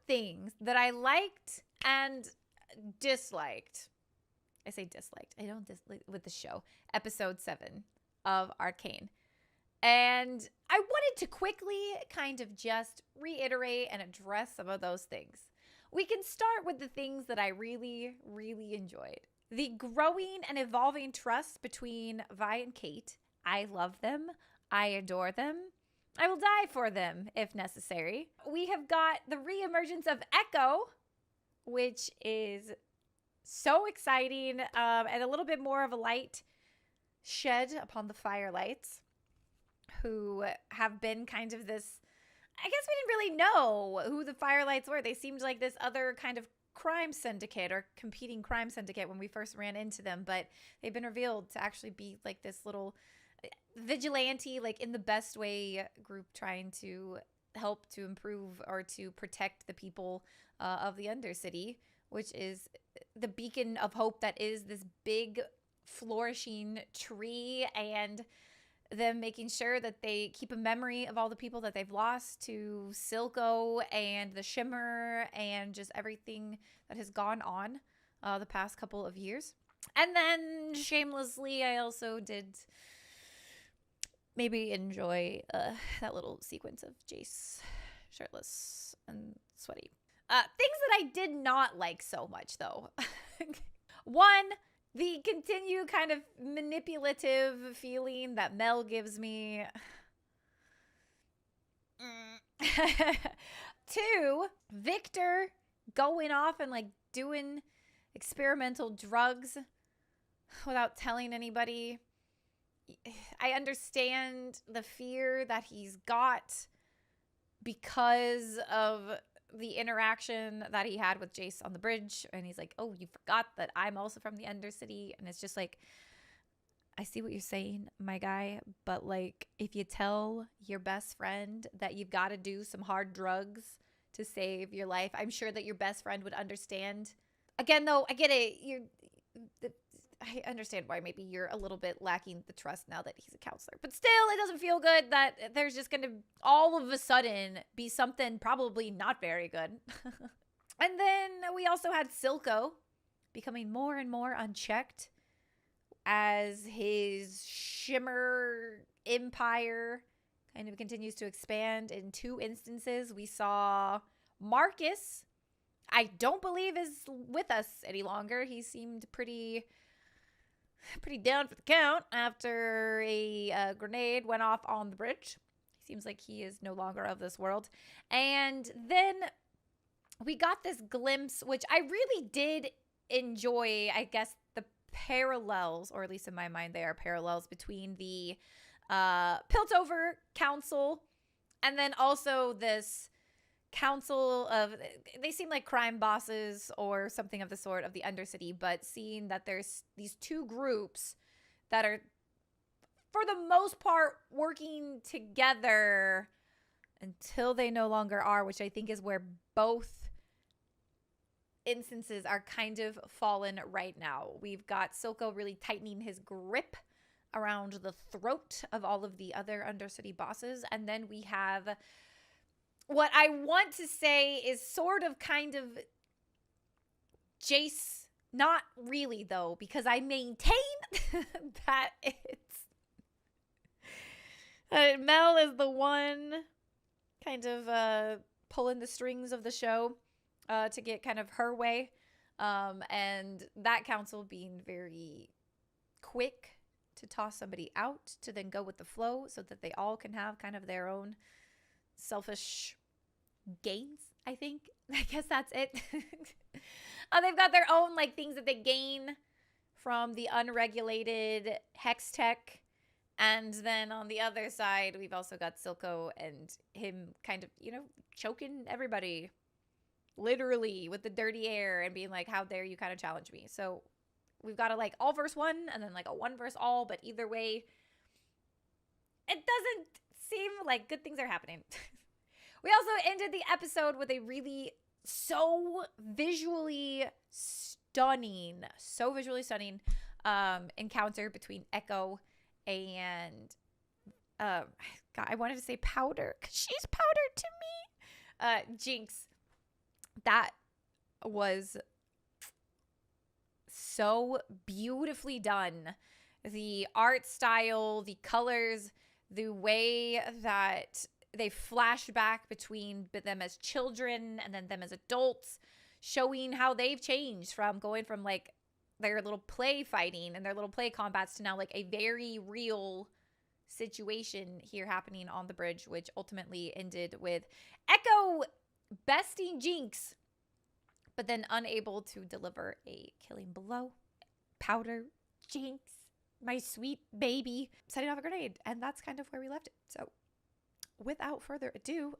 things that I liked and disliked. I say disliked. I don't dislike with the show. Episode 7 of Arcane. And I wanted to quickly kind of just reiterate and address some of those things. We can start with the things that I really, really enjoyed. The growing and evolving trust between Vi and Kate. I love them. I adore them. I will die for them if necessary. We have got the reemergence of Echo, which is so exciting, and a little bit more of a light shed upon the Firelights, who have been kind of this, I guess we didn't really know who the Firelights were. They seemed like this other kind of crime syndicate or competing crime syndicate when we first ran into them, but they've been revealed to actually be like this little vigilante, like in the best way, group trying to help to improve or to protect the people of the Undercity, which is the beacon of hope that is this big flourishing tree, and them making sure that they keep a memory of all the people that they've lost to Silco and the Shimmer and just everything that has gone on the past couple of years. And then shamelessly, I also did maybe enjoy that little sequence of Jace shirtless and sweaty. Things that I did not like so much, though. One, the continued kind of manipulative feeling that Mel gives me. 2, Victor going off and like doing experimental drugs without telling anybody. I understand the fear that he's got because of the interaction that he had with Jace on the bridge, and he's like, oh, you forgot that I'm also from the Undercity. And it's just like, I see what you're saying, my guy, but like, if you tell your best friend that you've got to do some hard drugs to save your life, I'm sure that your best friend would understand. Again, though, I get it. I understand why maybe you're a little bit lacking the trust now that he's a counselor. But still, it doesn't feel good that there's just going to all of a sudden be something probably not very good. And then we also had Silco becoming more and more unchecked as his Shimmer empire kind of continues to expand. In 2 instances, we saw Marcus, I don't believe is with us any longer. He seemed pretty down for the count after a grenade went off on the bridge. He seems like he is no longer of this world. And then we got this glimpse, which I really did enjoy, I guess, the parallels, or at least in my mind, they are parallels between the Piltover Council and then also this council of, they seem like crime bosses or something of the sort of the Undercity, but seeing that there's these 2 groups that are for the most part working together until they no longer are, which I think is where both instances are kind of fallen right now. We've got Silco really tightening his grip around the throat of all of the other Undercity bosses, and then we have what I want to say is sort of kind of Jace, not really though, because I maintain that it's Mel is the one kind of pulling the strings of the show to get kind of her way, and that council being very quick to toss somebody out to then go with the flow so that they all can have kind of their own selfish gains, I think. I guess that's it. They've got their own like things that they gain from the unregulated hex tech. And then on the other side, we've also got Silco and him kind of, choking everybody literally with the dirty air and being like, how dare you kind of challenge me. So we've got a like all versus one and then like a one versus all, but either way, it doesn't seem like good things are happening. We also ended the episode with a really so visually stunning encounter between Echo and God, I wanted to say Powder because she's Powder to me. Jinx. That was so beautifully done. The art style, the colors, the way that they flash back between them as children and then them as adults, showing how they've changed from going from like their little play fighting and their little play combats to now like a very real situation here happening on the bridge, which ultimately ended with Echo besting Jinx, but then unable to deliver a killing blow. Powder, Jinx, my sweet baby, setting off a grenade. And that's kind of where we left it. So without further ado,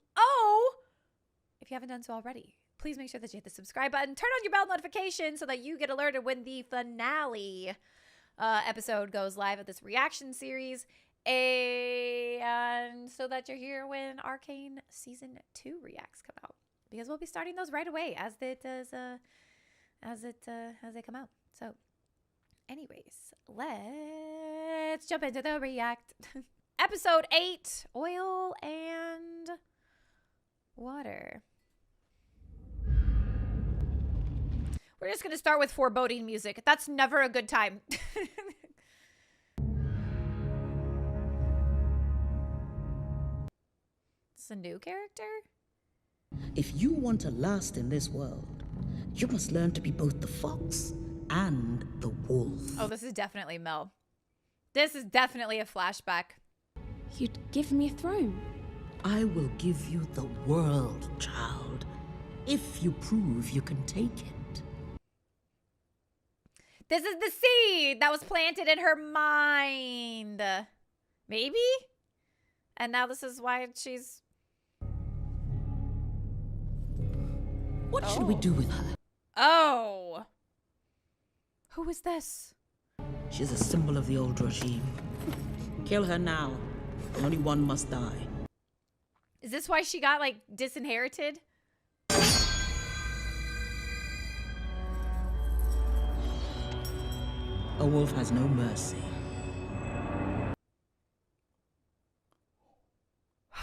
if you haven't done so already, please make sure that you hit the subscribe button, turn on your bell notification so that you get alerted when the finale episode goes live of this reaction series. And so that you're here when Arcane Season 2 reacts come out. Because we'll be starting those right away as they come out. So anyways, let's jump into the react. Episode 8, Oil and Water. We're just going to start with foreboding music. That's never a good time. It's a new character? If you want to last in this world, you must learn to be both the fox and the wolf. Oh, this is definitely Mel. This is definitely a flashback. You'd give me a throne? I will give you the world, child, if you prove you can take it. This is the seed that was planted in her mind. Maybe? And now this is why she's... What should we do with her? Oh. Who is this? She's a symbol of the old regime. Kill her now. Only one must die. Is this why she got, like, disinherited? A wolf has no mercy.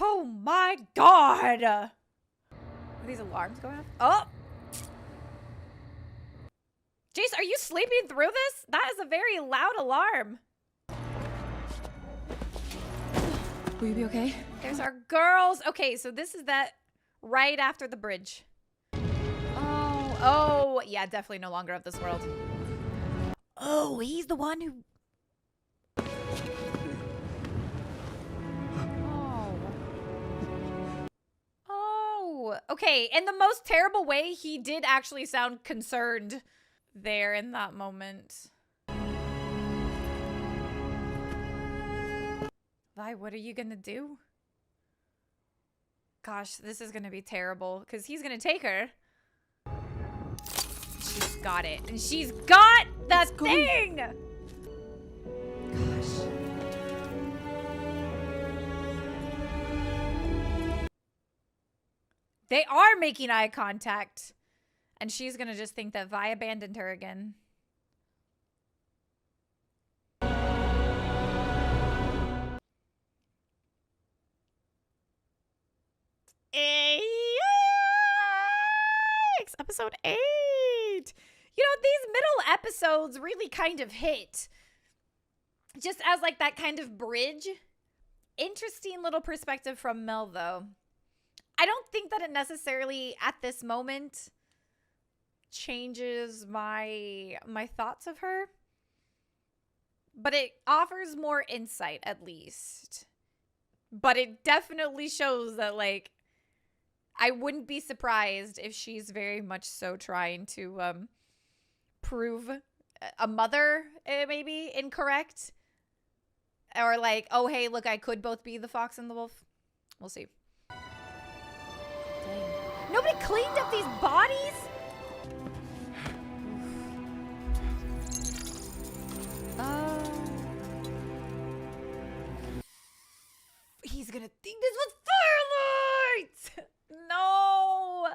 Oh my god! Are these alarms going off? Oh! Jace, are you sleeping through this? That is a very loud alarm. Will you be okay? There's our girls. Okay, so this is that right after the bridge. Oh, yeah, definitely no longer of this world. Oh, he's the one who... Oh, okay. In the most terrible way, he did actually sound concerned there in that moment. Vi, what are you gonna do? Gosh, this is gonna be terrible because he's gonna take her. She's got it. And she's got the thing! Gosh. They are making eye contact. And she's gonna just think that Vi abandoned her again. Episode 8. You know, these middle episodes really kind of hit. Just as like that kind of bridge. Interesting little perspective from Mel, though. I don't think that it necessarily, at this moment, changes my thoughts of her. But it offers more insight, at least. But it definitely shows that, like, I wouldn't be surprised if she's very much so trying to prove a mother maybe incorrect. Or like, oh, hey, look, I could both be the fox and the wolf. We'll see. Dang. Nobody cleaned up these bodies? He's gonna think this was firelights! No!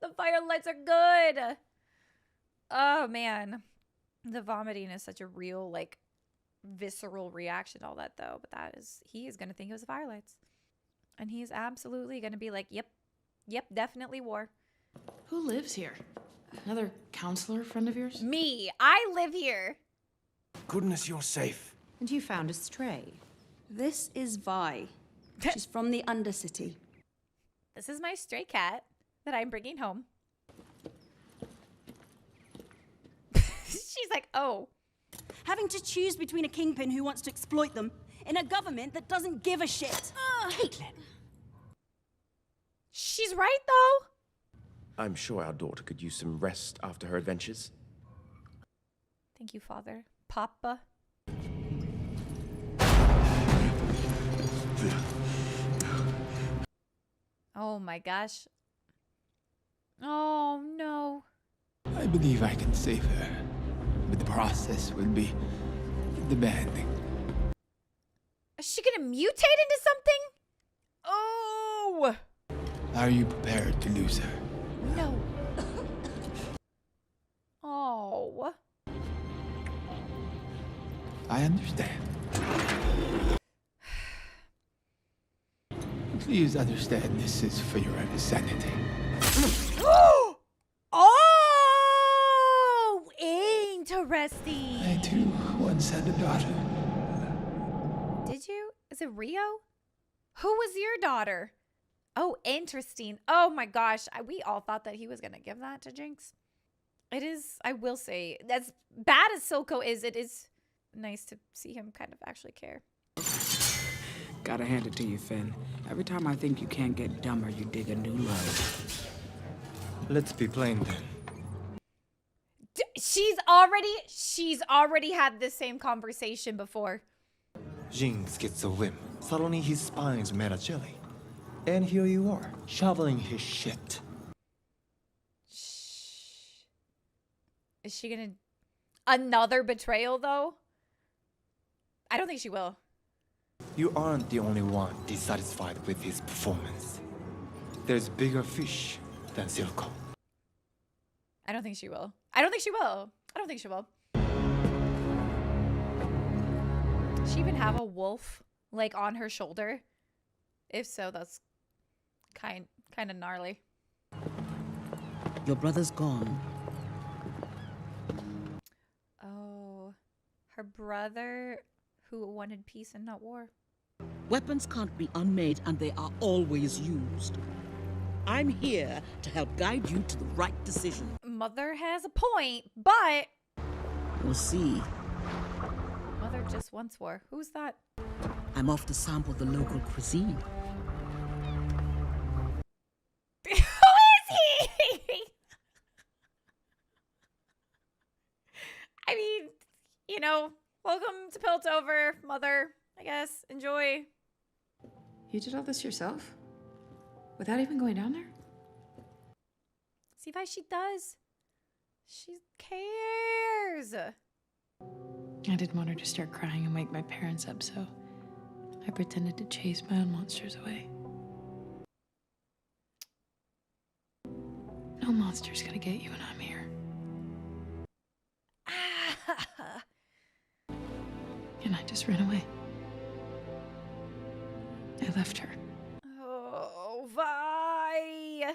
The firelights are good! Oh, man. The vomiting is such a real, like, visceral reaction to all that, though. But he is gonna think it was the firelights. And he's absolutely gonna be like, yep, definitely war. Who lives here? Another counselor friend of yours? Me. I live here. Goodness, you're safe. And you found a stray. This is Vi. She's from the Undercity. This is my stray cat that I'm bringing home. She's like, oh. Having to choose between a kingpin who wants to exploit them in a government that doesn't give a shit. Caitlin. She's right, though. I'm sure our daughter could use some rest after her adventures. Thank you, Father. Papa. Oh my gosh. Oh no. I believe I can save her, but the process will be demanding. Is she gonna mutate into something? Oh! Are you prepared to lose her? No. Oh. I understand. Please understand this is for your own sanity. Oh! Interesting. I too once had a daughter. Did you? Is it Rio? Who was your daughter? Oh, interesting. Oh my gosh. We all thought that he was going to give that to Jinx. It is, I will say, as bad as Silco is, it is nice to see him kind of actually care. Gotta hand it to you, Finn. Every time I think you can't get dumber, you dig a new low. Let's be plain then. She's already had this same conversation before. Jinx gets a whim. Suddenly his spine's made of jelly. And here you are, shoveling his shit. Is she gonna... Another betrayal, though? I don't think she will. You aren't the only one dissatisfied with his performance. There's bigger fish than Silco. I don't think she will. I don't think she will. I don't think she will. Does she even have a wolf, like, on her shoulder? If so, that's kind of gnarly. Your brother's gone. Oh, her brother who wanted peace and not war. Weapons can't be unmade, and they are always used. I'm here to help guide you to the right decision. Mother has a point, but... We'll see. Mother just wants war. Who's that? I'm off to sample the local cuisine. Who is he? I mean, you know, welcome to Piltover, Mother. I guess. Enjoy. You did all this yourself? Without even going down there? See why she does. She cares. I didn't want her to start crying and wake my parents up, so I pretended to chase my own monsters away. No monster's gonna get you when I'm here. And I just ran away. I left her. Oh, Vi.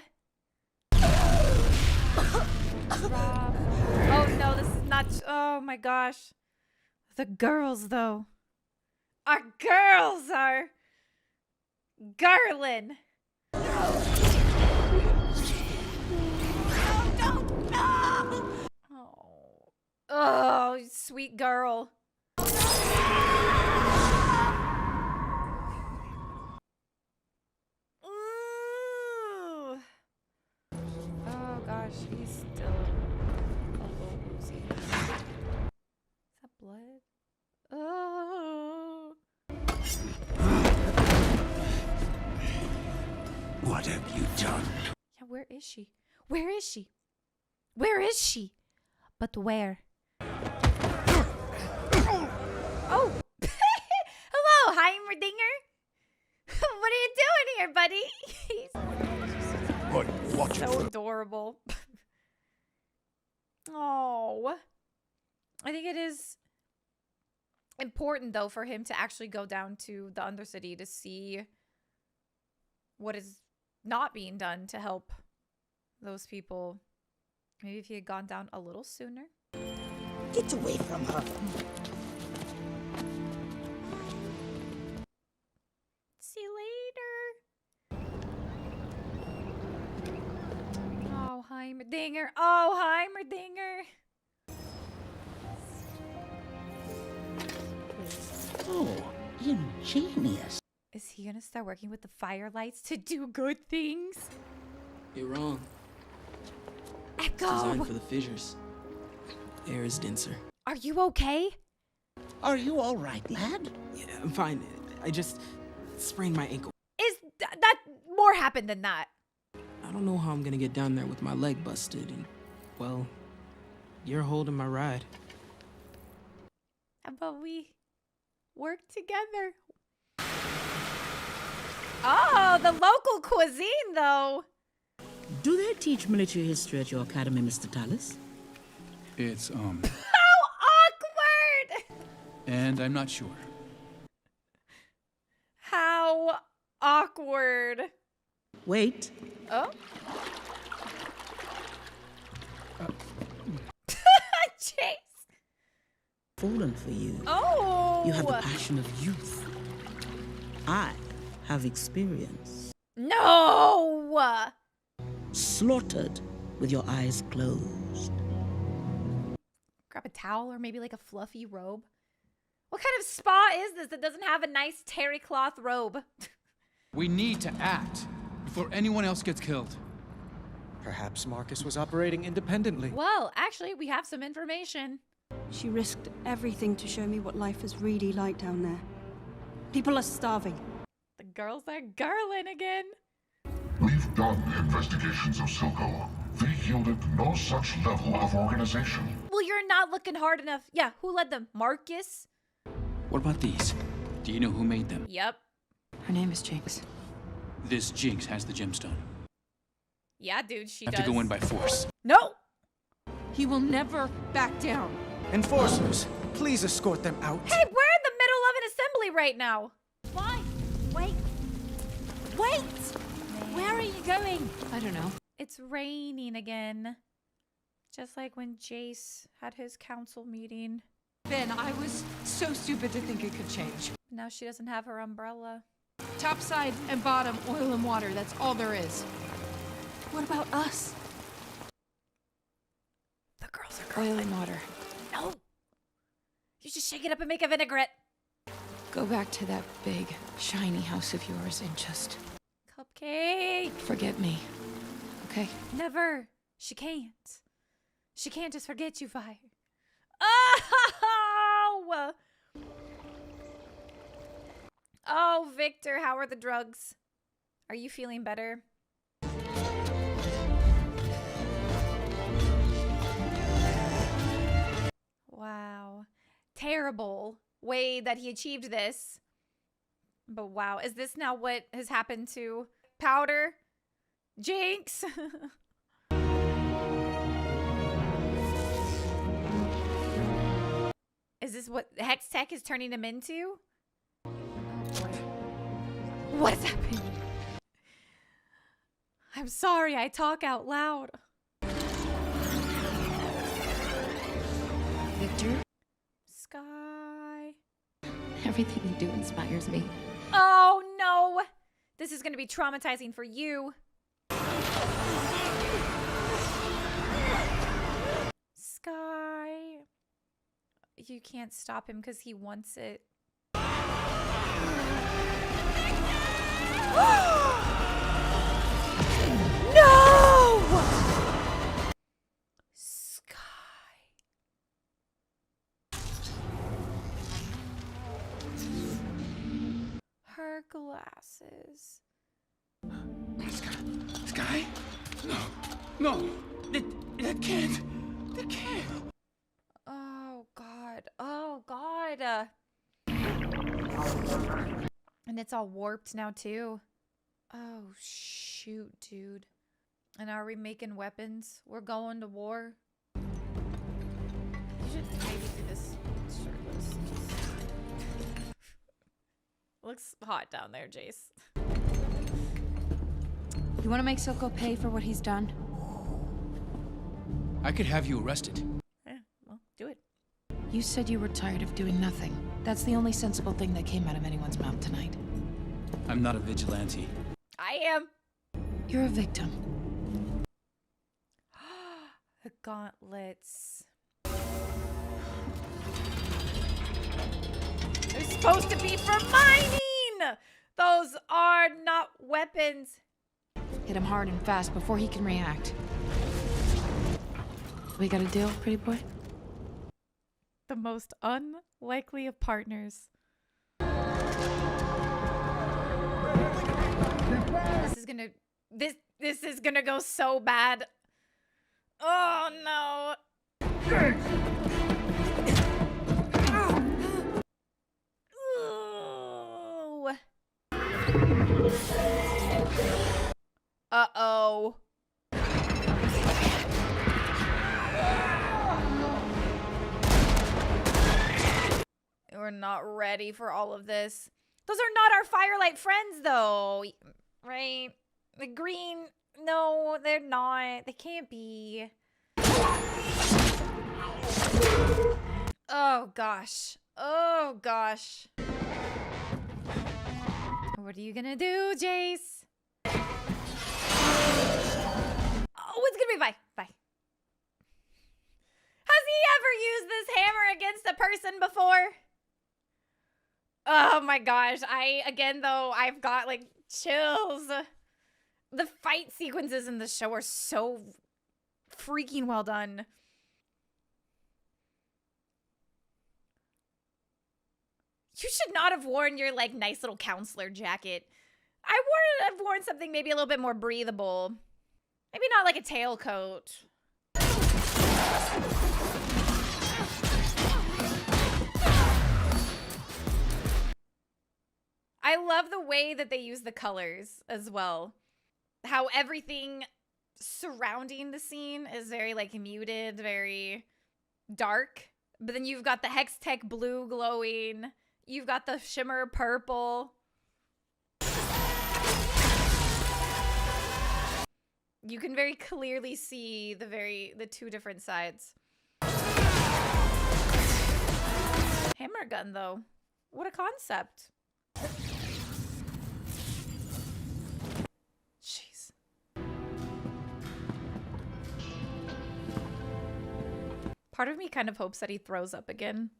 Rob. Oh no, this is not. Oh my gosh. The girls, though. Our girls are garland. Oh, sweet girl. Ooh. Oh gosh, he's still a little woozy. Is that blood? Oh. What have you done? Yeah, where is she? Where is she? Where is she? But where? Oh! Hello, Heimerdinger! What are you doing here, buddy? He's Watch so adorable. Oh. I think it is important, though, for him to actually go down to the Undercity to see what is not being done to help those people. Maybe if he had gone down a little sooner. Get away from her. See you later. Oh, Heimerdinger. Oh, Heimerdinger. Oh, ingenious. Is he gonna start working with the firelights to do good things? You're wrong. Echo! It's designed for the fissures. Air is denser. Are you okay? Are you all right, lad? Yeah, I'm fine. I just sprained my ankle. Is that more happened than that? I don't know how I'm gonna get down there with my leg busted and, well, you're holding my ride. How about we work together? Oh, the local cuisine, though. Do they teach military history at your academy, Mr. Tallis? It's, How awkward! and I'm not sure. How awkward. Wait. Oh? Chase. Fallen for you. Oh! You have the passion of youth. I have experience. No! Slaughtered with your eyes closed. Grab a towel or maybe like a fluffy robe. What kind of spa is this that doesn't have a nice terry cloth robe? We need to act before anyone else gets killed. Perhaps Marcus was operating independently. Well, actually, we have some information. She risked everything to show me what life is really like down there. People are starving. The girls are girling again. We've done investigations of Silco. They yielded no such level of organization. Well, you're not looking hard enough. Yeah, who led them? Marcus? What about these? Do you know who made them? Yep. Her name is Jinx. This Jinx has the gemstone. Yeah, dude, she I have does. to go in by force. No! He will never back down. Enforcers, please escort them out. Hey, we're in the middle of an assembly right now. Why? Wait. Wait! Where are you going? I don't know. It's raining again. Just like when Jace had his council meeting. Ben, I was so stupid to think it could change. Now she doesn't have her umbrella. Top side and bottom, oil and water. That's all there is. What about us? The girls are girling. Oil and water. No! You just shake it up and make a vinaigrette. Go back to that big, shiny house of yours and just Cupcake! forget me. Okay? Never. She can't. She can't just forget you, Fire. Oh! Oh, Victor, how are the drugs? Are you feeling better? Wow. Terrible way that he achieved this. But wow, is this now what has happened to Powder? Jinx? Is this what Hex Tech is turning him into? Oh boy. What's happening? I'm sorry, I talk out loud. Victor, Sky. everything you do inspires me. Oh no! This is gonna be traumatizing for you. Sky. You can't stop him because he wants it. No! Sky. Her glasses. Sky? No. No. That can't. That can't. Oh, God. Oh, God. And it's all warped now, too. Oh, shoot, dude. And are we making weapons? We're going to war. You should maybe do this shirtless. Looks hot down there, Jace. You want to make Silco pay for what he's done? I could have you arrested. Yeah, well, do it. You said you were tired of doing nothing. That's the only sensible thing that came out of anyone's mouth tonight. I'm not a vigilante. I am. You're a victim. The gauntlets. They're supposed to be for mining! Those are not weapons. Hit him hard and fast before he can react. We got a deal, pretty boy? The most unlikely of partners. This is gonna go so bad. Oh no. Ooh. Uh-oh. We're not ready for all of this. Those are not our Firelight friends, though. Right? The green... No, they're not. They can't be. Oh, gosh. Oh, gosh. What are you gonna do, Jace? Oh, it's gonna be bye. Bye. Has he ever used this hammer against a person before? Oh my gosh. Again, though, I've got like chills. The fight sequences in the show are so freaking well done. You should not have worn your like nice little counselor jacket. I would have worn something maybe a little bit more breathable. Maybe not like a tailcoat. I love the way that they use the colors as well. How everything surrounding the scene is very like muted, very dark. But then you've got the Hex Tech blue glowing. You've got the shimmer purple. You can very clearly see the two different sides. Hammer gun though. What a concept. Jeez. Part of me kind of hopes that he throws up again.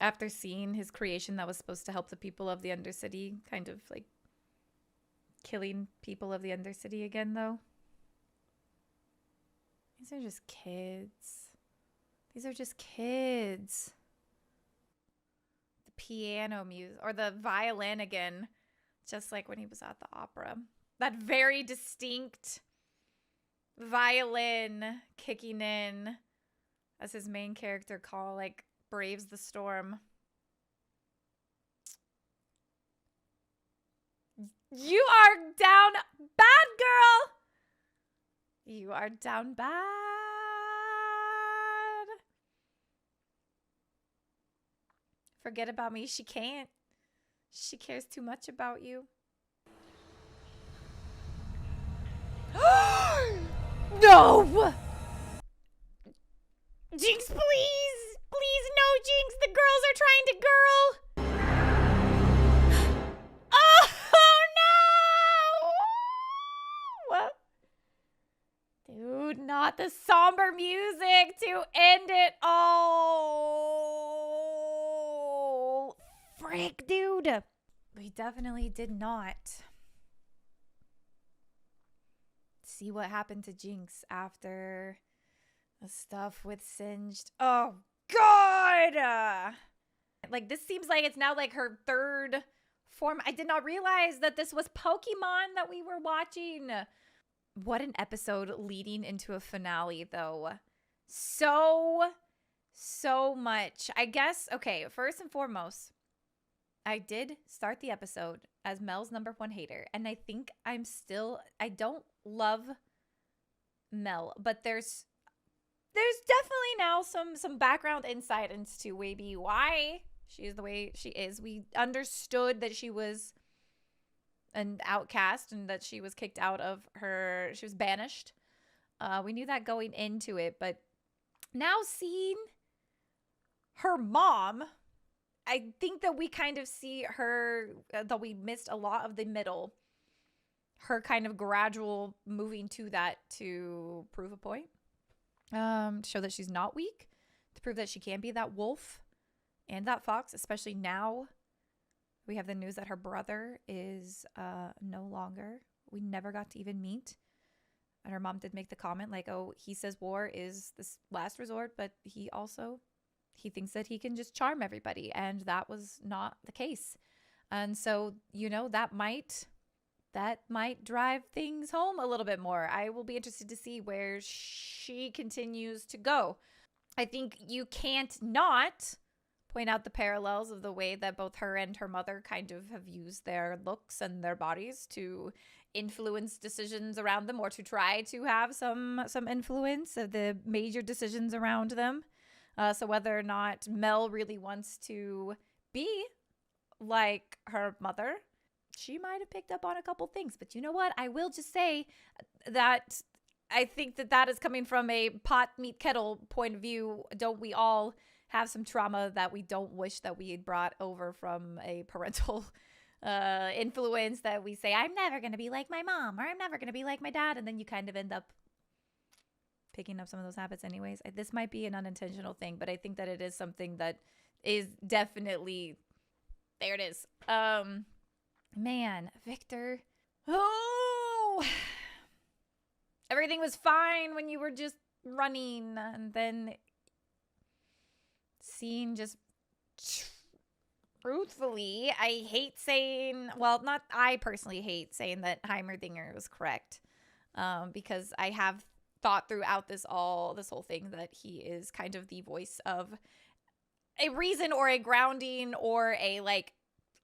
After seeing his creation that was supposed to help the people of the Undercity, kind of like killing people of the Undercity again, though. These are just kids. These are just kids. The piano music, or the violin again, just like when he was at the opera. That very distinct violin kicking in as his main character call, like, braves the storm. You are down bad, girl. You are down bad. Forget about me. She can't. She cares too much about you. No! Jinx, please! Please, no, Jinx! The girls are trying to girl! Oh, no! Dude, not the somber music to end it all! Frick, dude! We definitely did not see what happened to Jinx after the stuff with Singed. Oh, God! Like, this seems like it's now like her third form. I did not realize that this was Pokemon that we were watching. What an episode leading into a finale, though. So much. I guess, okay, first and foremost, I did start the episode as Mel's #1 hater. And I think I don't love Mel, but there's definitely now some background insight into maybe why she is the way she is. We understood that she was an outcast and that she was kicked out of she was banished We knew that going into it, but now seeing her mom, I think that we kind of see her, though we missed a lot of the middle, her kind of gradual moving to that to prove a point, to show that she's not weak, to prove that she can be that wolf and that fox, especially now we have the news that her brother is no longer. We never got to even meet. And her mom did make the comment like, oh, he says war is this last resort, but he thinks that he can just charm everybody. And that was not the case. And so, you know, that might drive things home a little bit more. I will be interested to see where she continues to go. I think you can't not point out the parallels of the way that both her and her mother kind of have used their looks and their bodies to influence decisions around them, or to try to have some influence of the major decisions around them. So whether or not Mel really wants to be like her mother, she might have picked up on a couple things. But you know what? I will just say that I think that is coming from a pot meet kettle point of view. Don't we all have some trauma that we don't wish that we had brought over from a parental influence, that we say, I'm never going to be like my mom, or I'm never going to be like my dad. And then you kind of end up picking up some of those habits anyways. This might be an unintentional thing, but I think that it is something that is definitely, there it is. Man, Victor. Oh, everything was fine when you were just running, and then seeing just, truthfully, I hate saying, well, not I personally hate saying that Heimerdinger was correct, because I have thought throughout this whole thing that he is kind of the voice of a reason, or a grounding, or a like,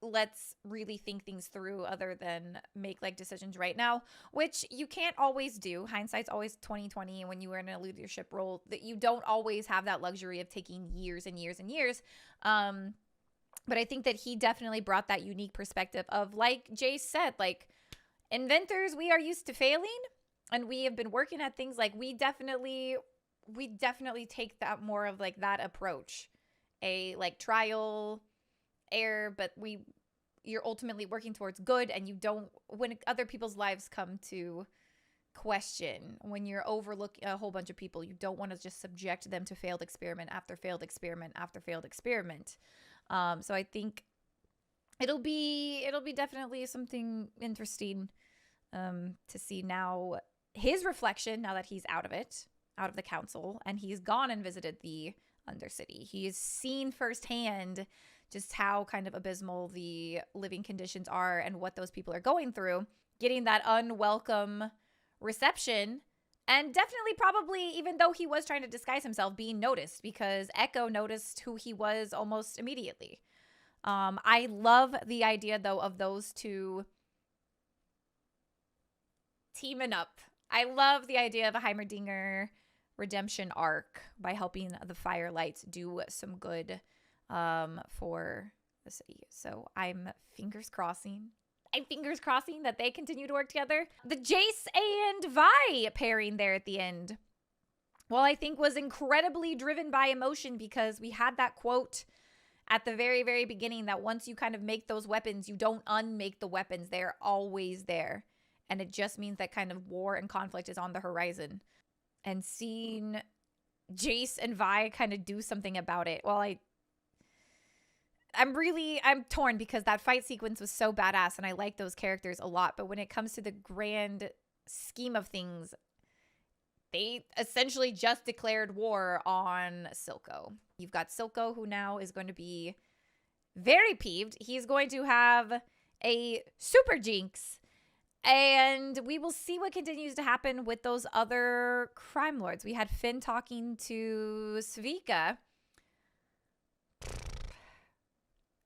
let's really think things through other than make like decisions right now, which you can't always do. Hindsight's always 20/20. When you are in a leadership role, that you don't always have that luxury of taking years and years and years. But I think that he definitely brought that unique perspective of, like Jace said, like, inventors, we are used to failing, and we have been working at things like we definitely take that more of like that approach, a like trial error, but you're ultimately working towards good, and you don't, when other people's lives come to question, when you're overlooking a whole bunch of people, you don't want to just subject them to failed experiment after failed experiment after failed experiment. So I think it'll be definitely something interesting to see now his reflection, now that he's out of the council, and he's gone and visited the Undercity. He's seen firsthand just how kind of abysmal the living conditions are and what those people are going through, getting that unwelcome reception, and definitely probably, even though he was trying to disguise himself, being noticed, because Echo noticed who he was almost immediately. I love the idea, though, of those two teaming up. I love the idea of a Heimerdinger redemption arc by helping the Firelights do some good for the city. So I'm fingers crossing that they continue to work together. The Jace and Vi pairing there at the end, well, I think was incredibly driven by emotion, because we had that quote at the very, very beginning that once you kind of make those weapons, you don't unmake the weapons. They're always there. And it just means that kind of war and conflict is on the horizon. And seeing Jace and Vi kind of do something about it, well, I'm torn, because that fight sequence was so badass and I like those characters a lot. But when it comes to the grand scheme of things, they essentially just declared war on Silco. You've got Silco, who now is going to be very peeved. He's going to have a super jinx. And we will see what continues to happen with those other crime lords. We had Finn talking to Svika,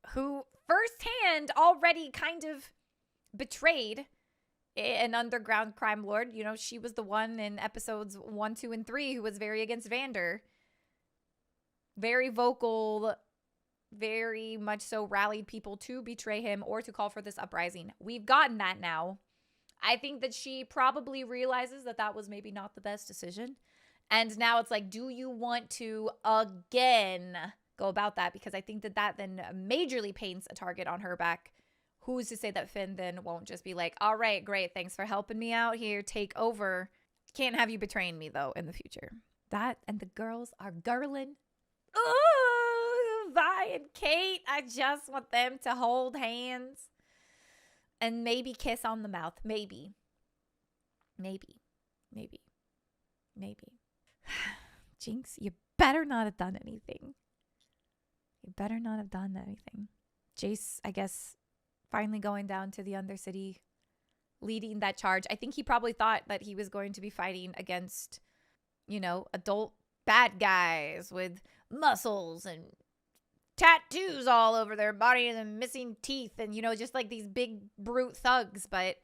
who firsthand already kind of betrayed an underground crime lord. You know, she was the one in episodes 1, 2, and 3 who was very against Vander. Very vocal, very much so rallied people to betray him or to call for this uprising. We've gotten that now. I think that she probably realizes that that was maybe not the best decision. And now it's like, do you want to again go about that? Because I think that that then majorly paints a target on her back. Who's to say that Finn then won't just be like, all right, great, thanks for helping me out here, take over. Can't have you betraying me, though, in the future. That and the girls are girling. Ooh, Vi and Kate, I just want them to hold hands and maybe kiss on the mouth. Maybe. Jinx, you better not have done anything. Jace, I guess, finally going down to the Undercity, leading that charge. I think he probably thought that he was going to be fighting against, you know, adult bad guys with muscles and tattoos all over their body and missing teeth and, you know, just like these big brute thugs. But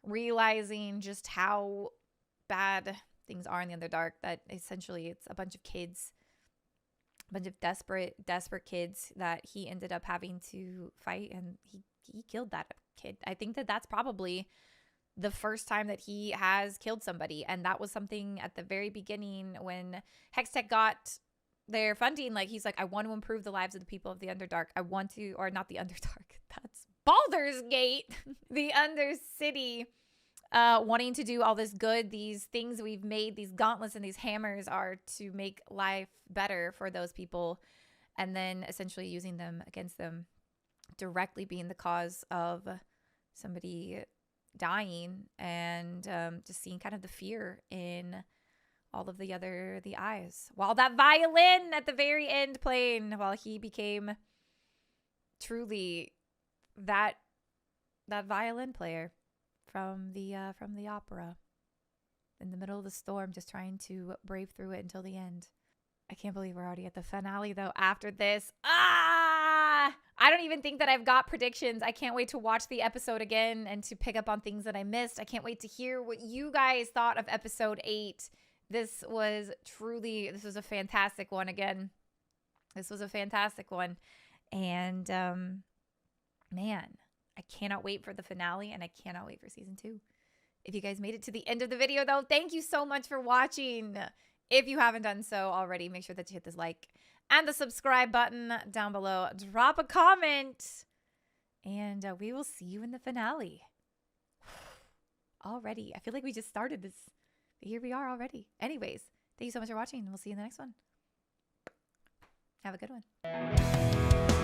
realizing just how bad things are in the Underdark, that essentially it's a bunch of kids, a bunch of desperate kids that he ended up having to fight, and he killed that kid. I think that that's probably the first time that he has killed somebody, and that was something at the very beginning when Hextech got their funding. Like, he's like, I want to improve the lives of the people of the Underdark. I want to, or not the Underdark, that's Baldur's Gate, the Undercity. Wanting to do all this good, these things we've made, these gauntlets and these hammers are to make life better for those people, and then essentially using them against them, directly being the cause of somebody dying, and just seeing kind of the fear in all of the eyes, while that violin at the very end playing, while he became truly that violin player from the opera, in the middle of the storm, just trying to brave through it until the end. I can't believe we're already at the finale, though, after this. I don't even think that I've got predictions. I can't wait to watch the episode again and to pick up on things that I missed. I can't wait to hear what you guys thought of episode 8. This was a fantastic one again. This was a fantastic one. And, man, I cannot wait for the finale, and I cannot wait for season 2. If you guys made it to the end of the video, though, thank you so much for watching. If you haven't done so already, make sure that you hit this like and the subscribe button down below. Drop a comment, and we will see you in the finale. Already. I feel like we just started this, but here we are already. Anyways, thank you so much for watching, and we'll see you in the next one. Have a good one.